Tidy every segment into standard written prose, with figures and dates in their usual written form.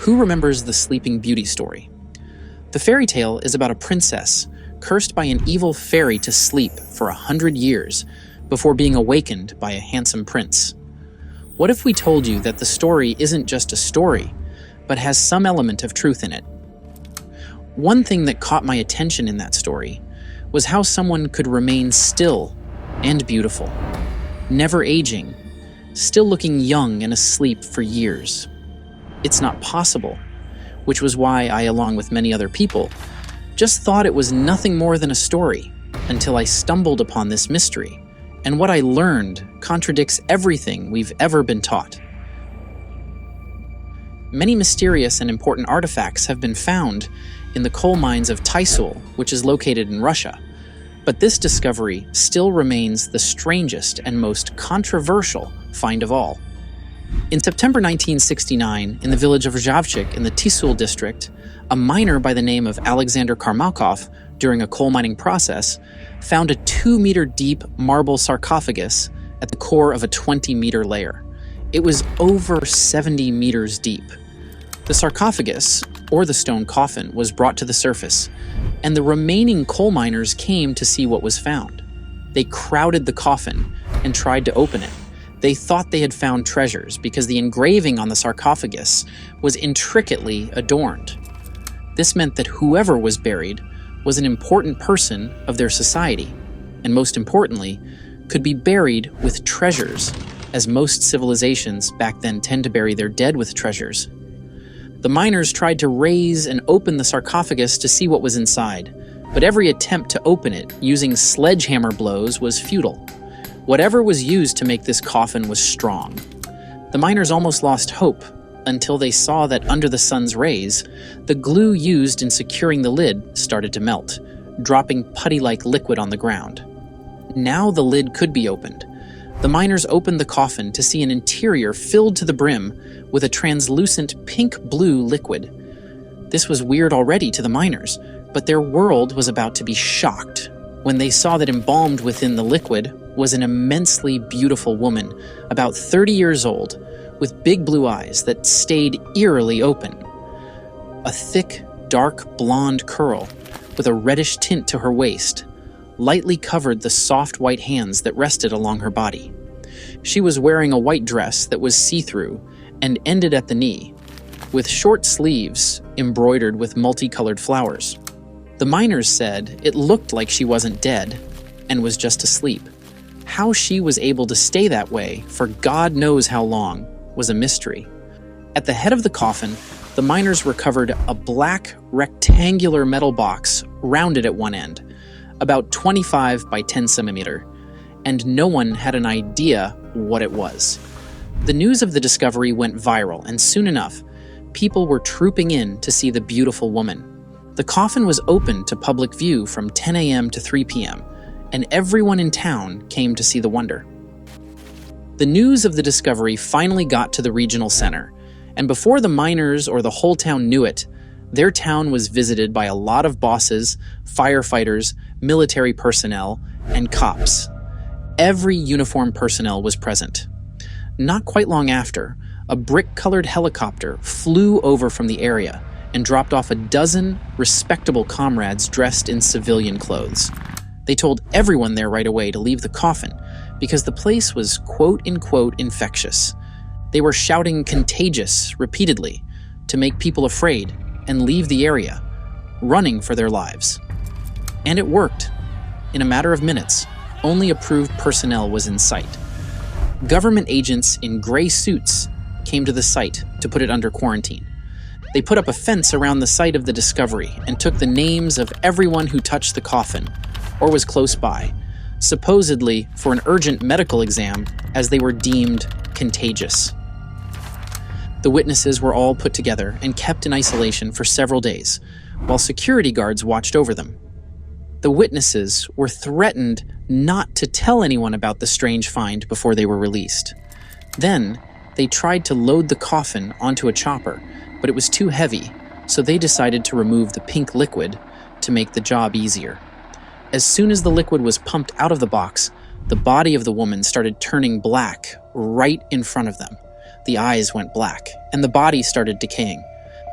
Who remembers the Sleeping Beauty story? The fairy tale is about a princess cursed by an evil fairy to sleep for 100 years before being awakened by a handsome prince. What if we told you that the story isn't just a story, but has some element of truth in it? One thing that caught my attention in that story was how someone could remain still and beautiful, never aging, still looking young and asleep for years. It's not possible, which was why I, along with many other people, just thought it was nothing more than a story until I stumbled upon this mystery, and what I learned contradicts everything we've ever been taught. Many mysterious and important artifacts have been found in the coal mines of Tysul, which is located in Russia, but this discovery still remains the strangest and most controversial find of all. In September 1969, in the village of Rjavchik in the Tysul district, a miner by the name of Alexander Karmakov, during a coal mining process, found a 2-meter-deep marble sarcophagus at the core of a 20-meter layer. It was over 70 meters deep. The sarcophagus, or the stone coffin, was brought to the surface, and the remaining coal miners came to see what was found. They crowded the coffin and tried to open it. They thought they had found treasures because the engraving on the sarcophagus was intricately adorned. This meant that whoever was buried was an important person of their society, and most importantly, could be buried with treasures, as most civilizations back then tend to bury their dead with treasures. The miners tried to raise and open the sarcophagus to see what was inside, but every attempt to open it using sledgehammer blows was futile. Whatever was used to make this coffin was strong. The miners almost lost hope until they saw that under the sun's rays, the glue used in securing the lid started to melt, dropping putty-like liquid on the ground. Now the lid could be opened. The miners opened the coffin to see an interior filled to the brim with a translucent pink-blue liquid. This was weird already to the miners, but their world was about to be shocked when they saw that embalmed within the liquid was an immensely beautiful woman, about 30 years old, with big blue eyes that stayed eerily open. A thick, dark blonde curl with a reddish tint to her waist lightly covered the soft white hands that rested along her body. She was wearing a white dress that was see-through and ended at the knee, with short sleeves embroidered with multicolored flowers. The miners said it looked like she wasn't dead and was just asleep. How she was able to stay that way for God knows how long was a mystery. At the head of the coffin, the miners recovered a black rectangular metal box rounded at one end, about 25 by 10 centimeter, and no one had an idea what it was. The news of the discovery went viral, and soon enough, people were trooping in to see the beautiful woman. The coffin was open to public view from 10 a.m. to 3 p.m., and everyone in town came to see the wonder. The news of the discovery finally got to the regional center, and before the miners or the whole town knew it, their town was visited by a lot of bosses, firefighters, military personnel, and cops. Every uniformed personnel was present. Not quite long after, a brick-colored helicopter flew over from the area and dropped off a dozen respectable comrades dressed in civilian clothes. They told everyone there right away to leave the coffin because the place was quote-unquote infectious. They were shouting "contagious" repeatedly to make people afraid and leave the area, running for their lives. And it worked. In a matter of minutes, only approved personnel was in sight. Government agents in gray suits came to the site to put it under quarantine. They put up a fence around the site of the discovery and took the names of everyone who touched the coffin or was close by, supposedly for an urgent medical exam as they were deemed contagious. The witnesses were all put together and kept in isolation for several days, while security guards watched over them. The witnesses were threatened not to tell anyone about the strange find before they were released. Then, they tried to load the coffin onto a chopper, but it was too heavy, so they decided to remove the pink liquid to make the job easier. As soon as the liquid was pumped out of the box, the body of the woman started turning black right in front of them. The eyes went black, and the body started decaying.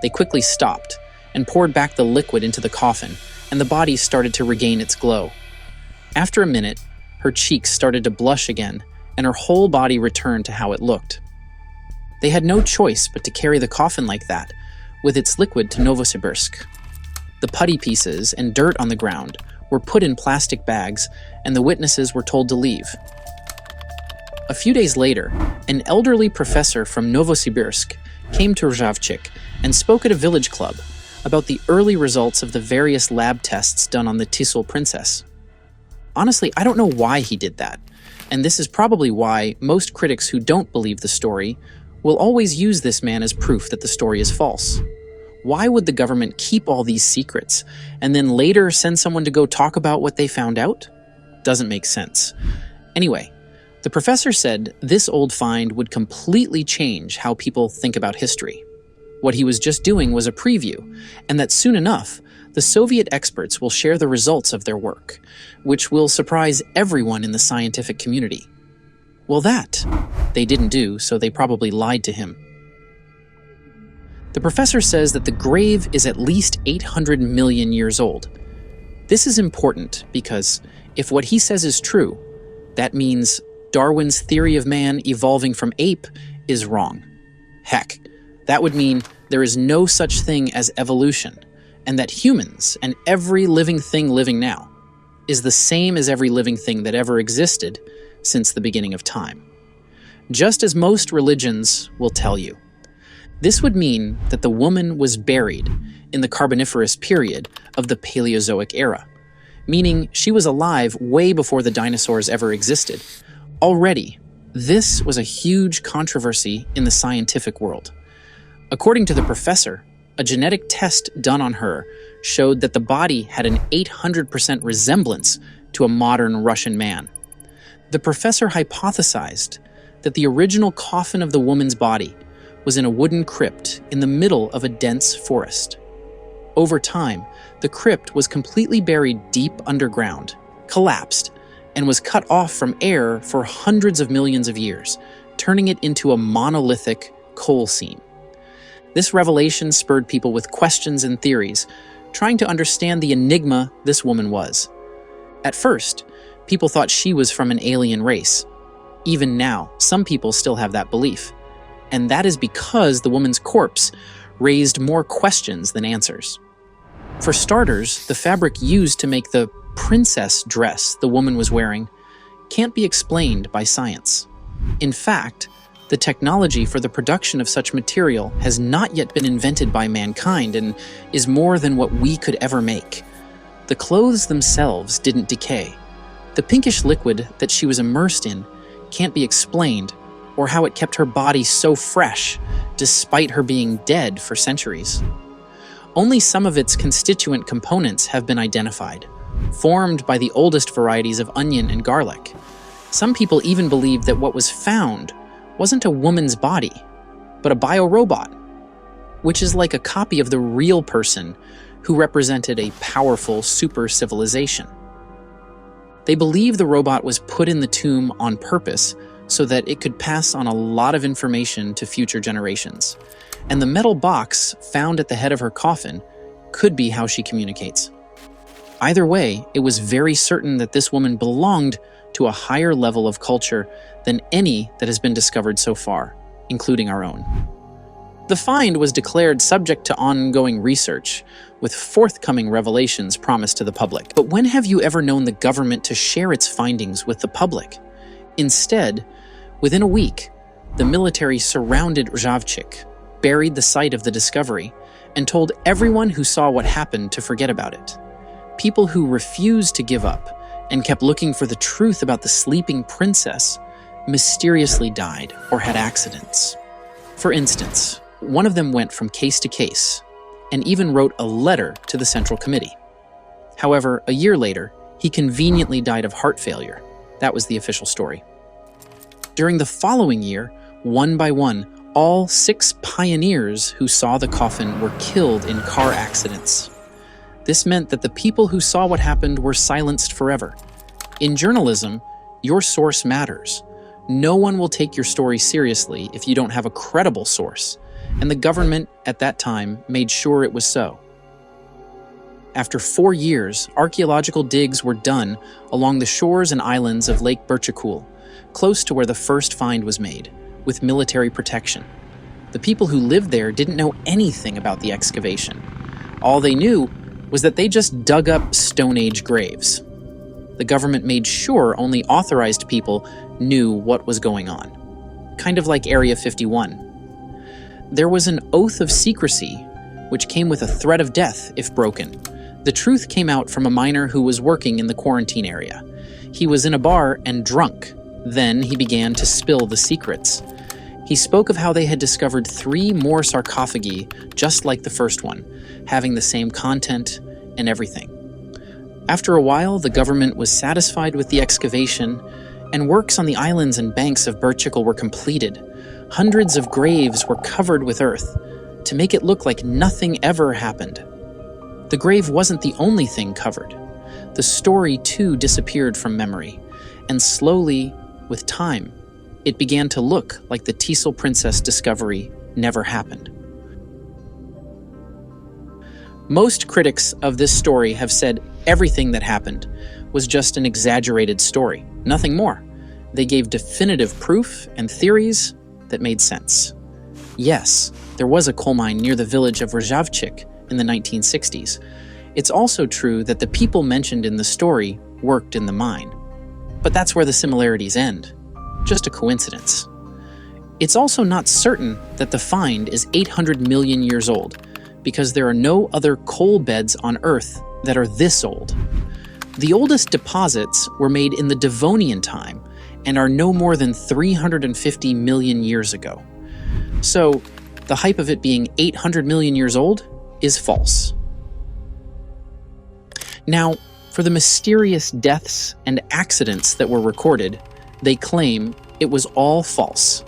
They quickly stopped and poured back the liquid into the coffin, and the body started to regain its glow. After a minute, her cheeks started to blush again, and her whole body returned to how it looked. They had no choice but to carry the coffin like that, with its liquid to Novosibirsk. The putty pieces and dirt on the ground were put in plastic bags, and the witnesses were told to leave. A few days later, an elderly professor from Novosibirsk came to Rzhavchik and spoke at a village club about the early results of the various lab tests done on the Tisul princess. Honestly, I don't know why he did that, and this is probably why most critics who don't believe the story will always use this man as proof that the story is false. Why would the government keep all these secrets and then later send someone to go talk about what they found out? Doesn't make sense. Anyway, the professor said this old find would completely change how people think about history. What he was just doing was a preview, and that soon enough, the Soviet experts will share the results of their work, which will surprise everyone in the scientific community. Well, that they didn't do, so they probably lied to him. The professor says that the grave is at least 800 million years old. This is important because if what he says is true, that means Darwin's theory of man evolving from ape is wrong. Heck, that would mean there is no such thing as evolution, and that humans and every living thing living now is the same as every living thing that ever existed since the beginning of time. Just as most religions will tell you. This would mean that the woman was buried in the Carboniferous period of the Paleozoic era, meaning she was alive way before the dinosaurs ever existed. Already, this was a huge controversy in the scientific world. According to the professor, a genetic test done on her showed that the body had an 800% resemblance to a modern Russian man. The professor hypothesized that the original coffin of the woman's body was in a wooden crypt in the middle of a dense forest. Over time, the crypt was completely buried deep underground, collapsed, and was cut off from air for hundreds of millions of years, turning it into a monolithic coal seam. This revelation spurred people with questions and theories, trying to understand the enigma this woman was. At first, people thought she was from an alien race. Even now, some people still have that belief. And that is because the woman's corpse raised more questions than answers. For starters, the fabric used to make the princess dress the woman was wearing can't be explained by science. In fact, the technology for the production of such material has not yet been invented by mankind and is more than what we could ever make. The clothes themselves didn't decay. The pinkish liquid that she was immersed in can't be explained, or how it kept her body so fresh, despite her being dead for centuries. Only some of its constituent components have been identified, formed by the oldest varieties of onion and garlic. Some people even believe that what was found wasn't a woman's body, but a biorobot, which is like a copy of the real person who represented a powerful super civilization. They believe the robot was put in the tomb on purpose so that it could pass on a lot of information to future generations. And the metal box found at the head of her coffin could be how she communicates. Either way, it was very certain that this woman belonged to a higher level of culture than any that has been discovered so far, including our own. The find was declared subject to ongoing research, with forthcoming revelations promised to the public. But when have you ever known the government to share its findings with the public? Instead, within a week, the military surrounded Rzhavchik, buried the site of the discovery, and told everyone who saw what happened to forget about it. People who refused to give up and kept looking for the truth about the sleeping princess mysteriously died or had accidents. For instance, one of them went from case to case and even wrote a letter to the Central Committee. However, a year later, he conveniently died of heart failure. That was the official story. During the following year, one by one, all 6 pioneers who saw the coffin were killed in car accidents. This meant that the people who saw what happened were silenced forever. In journalism, your source matters. No one will take your story seriously if you don't have a credible source. and the government at that time made sure it was so. After 4 years, archaeological digs were done along the shores and islands of Lake Birchikul, close to where the first find was made, with military protection. The people who lived there didn't know anything about the excavation. All they knew was that they just dug up Stone Age graves. The government made sure only authorized people knew what was going on, kind of like Area 51. There was an oath of secrecy, which came with a threat of death if broken. The truth came out from a miner who was working in the quarantine area. He was in a bar and drunk. Then he began to spill the secrets. He spoke of how they had discovered 3 more sarcophagi, just like the first one, having the same content and everything. After a while, the government was satisfied with the excavation, and works on the islands and banks of Birchikul were completed. Hundreds of graves were covered with earth to make it look like nothing ever happened. The grave wasn't the only thing covered. The story too disappeared from memory, and slowly, with time, it began to look like the Teasel Princess discovery never happened. Most critics of this story have said everything that happened was just an exaggerated story, nothing more. They gave definitive proof and theories that made sense. Yes, there was a coal mine near the village of Rjavchik in the 1960s. It's also true that the people mentioned in the story worked in the mine. But that's where the similarities end. Just a coincidence. It's also not certain that the find is 800 million years old, because there are no other coal beds on Earth that are this old. The oldest deposits were made in the Devonian time and are no more than 350 million years ago. So, the hype of it being 800 million years old is false. Now, for the mysterious deaths and accidents that were recorded, they claim it was all false.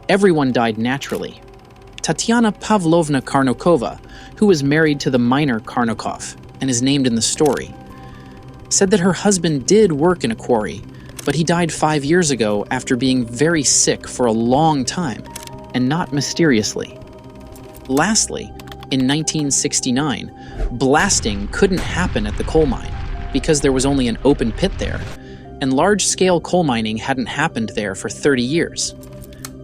Everyone died naturally. Tatiana Pavlovna Karnokova, who was married to the miner Karnokov and is named in the story, said that her husband did work in a quarry, but he died 5 years ago after being very sick for a long time, and not mysteriously. Lastly, in 1969, blasting couldn't happen at the coal mine because there was only an open pit there, and large-scale coal mining hadn't happened there for 30 years.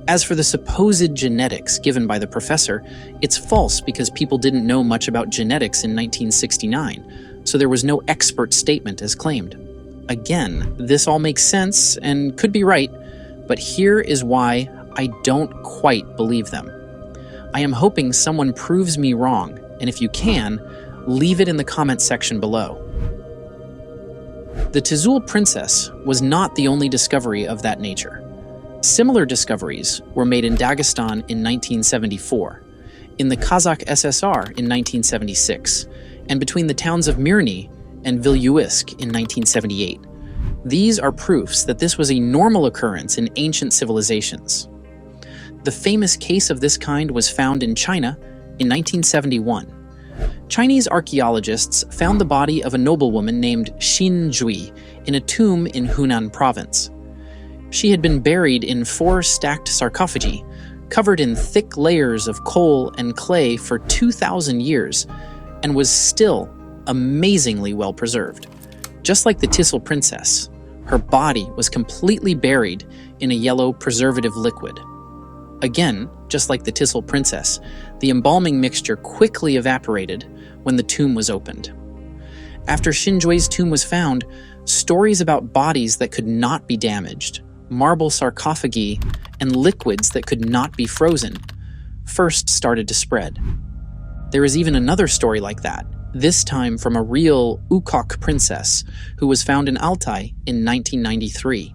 As for the supposed genetics given by the professor, it's false because people didn't know much about genetics in 1969, so there was no expert statement as claimed. Again, this all makes sense and could be right, but here is why I don't quite believe them. I am hoping someone proves me wrong, and if you can, leave it in the comment section below. The Teasel Princess was not the only discovery of that nature. Similar discoveries were made in Dagestan in 1974, in the Kazakh SSR in 1976, and between the towns of Mirny and Vilyuisk in 1978. These are proofs that this was a normal occurrence in ancient civilizations. The famous case of this kind was found in China in 1971. Chinese archaeologists found the body of a noblewoman named Xin Jui in a tomb in Hunan province. She had been buried in 4 stacked sarcophagi, covered in thick layers of coal and clay for 2,000 years, and was still amazingly well preserved. Just like the Teasel Princess, her body was completely buried in a yellow preservative liquid. Again, just like the Teasel Princess, the embalming mixture quickly evaporated when the tomb was opened. After Xinjui's tomb was found, stories about bodies that could not be damaged, marble sarcophagi, and liquids that could not be frozen first started to spread. There is even another story like that, this time from a real Ukok princess who was found in Altai in 1993.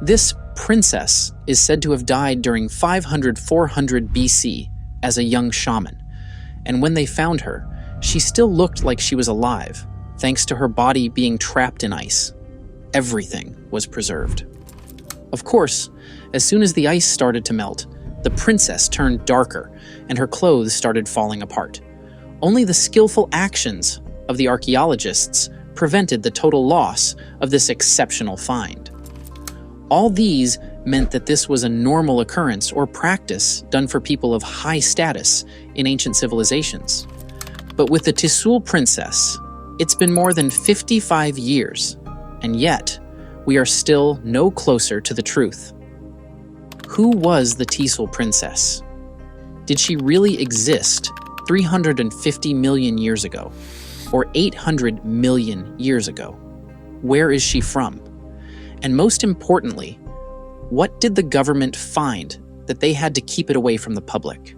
This princess is said to have died during 500-400 BC as a young shaman, and when they found her, she still looked like she was alive, thanks to her body being trapped in ice. Everything was preserved. Of course, as soon as the ice started to melt, the princess turned darker, and her clothes started falling apart. Only the skillful actions of the archaeologists prevented the total loss of this exceptional find. All these meant that this was a normal occurrence or practice done for people of high status in ancient civilizations. But with the Tisul princess, it's been more than 55 years, and yet we are still no closer to the truth. Who was the Tisul princess? Did she really exist 350 million years ago, or 800 million years ago? Where is she from? And most importantly, what did the government find that they had to keep it away from the public?